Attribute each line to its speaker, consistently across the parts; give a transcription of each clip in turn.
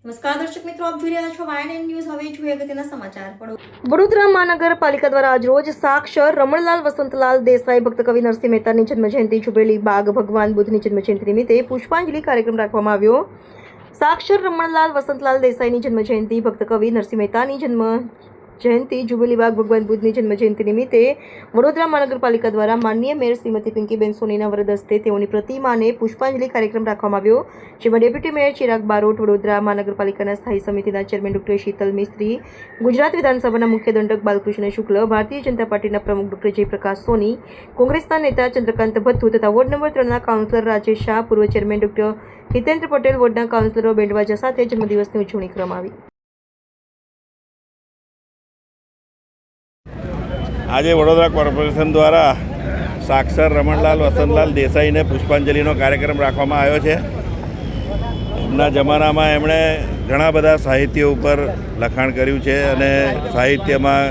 Speaker 1: નમસ્કાર દર્શક મિત્રો, આપ જોઈ રહ્યા છો YNN ન્યૂઝ. હવે જોઈએ અગત્યના સમાચાર.
Speaker 2: વડોદરા મહાનગરપાલિકા દ્વારા આજરોજ સાક્ષર રમણલાલ વસંતલાલ દેસાઈ ભક્ત કવિ નરસિંહ મહેતાની જન્મજયંતિ જુબેલી બાગ ભગવાન બુદ્ધની જન્મજયંતિ નિમિત્તે પુષ્પાંજલિ કાર્યક્રમ રાખવામાં આવ્યો. સાક્ષર રમણલાલ વસંતલાલ દેસાઈની જન્મજયંતિ ભક્ત કવિ નરસિંહ મહેતાની જન્મજયંતિ જુબેલી બાગ ભગવાન બુદ્ધની જન્મજયંતિ નિમિત્તે વડોદરા મહાનગરપાલિકા દ્વારા માનનીય મેયર શ્રીમતી પિંકીબેન સોનીના વરદ હસ્તે તેઓની પ્રતિમાને પુષ્પાંજલિ કાર્યક્રમ રાખવામાં આવ્યો, જેમાં ડેપ્યુટી મેયર ચિરાગ બારોટ, વડોદરા મહાનગરપાલિકાના સ્થાયી સમિતિના ચેરમેન ડોક્ટર શીતલ મિસ્ત્રી, ગુજરાત વિધાનસભાના મુખ્ય દંડક બાલકૃષ્ણ શુક્લ, ભારતીય જનતા પાર્ટીના પ્રમુખ ડોક્ટર જયપ્રકાશ સોની, કોંગ્રેસના નેતા ચંદ્રકાંત ભથ્થુ તથા વોર્ડ નંબર 3ના કાઉન્સિલર રાજેશ શાહ, પૂર્વ ચેરમેન ડોક્ટર હિતેન્દ્ર પટેલ, વોર્ડના કાઉન્સિલરો બેન્ડવાજા સાથે જન્મદિવસની ઉજવણી કરવામાં આવી.
Speaker 3: આજે વડોદરા કોર્પોરેશન દ્વારા સાક્ષર રમણલાલ વસંતલાલ દેસાઈને પુષ્પાંજલિનો કાર્યક્રમ રાખવામાં આવ્યો છે. એમના જમાનામાં એમણે ઘણા બધા સાહિત્ય ઉપર લખાણ કર્યું છે અને સાહિત્યમાં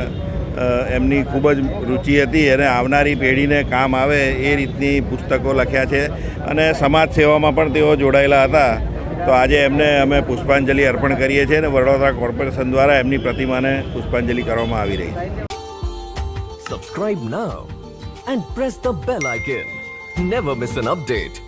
Speaker 3: એમની ખૂબ જ રુચિ હતી અને આવનારી પેઢીને કામ આવે એ રીતની પુસ્તકો લખ્યા છે અને સમાજ સેવામાં પણ તેઓ જોડાયેલા હતા. તો આજે એમને અમે પુષ્પાંજલિ અર્પણ કરીએ છીએ અને વડોદરા કોર્પોરેશન દ્વારા એમની પ્રતિમાને પુષ્પાંજલિ કરવામાં આવી રહી છે.
Speaker 4: Subscribe now and press the bell icon. Never miss an update.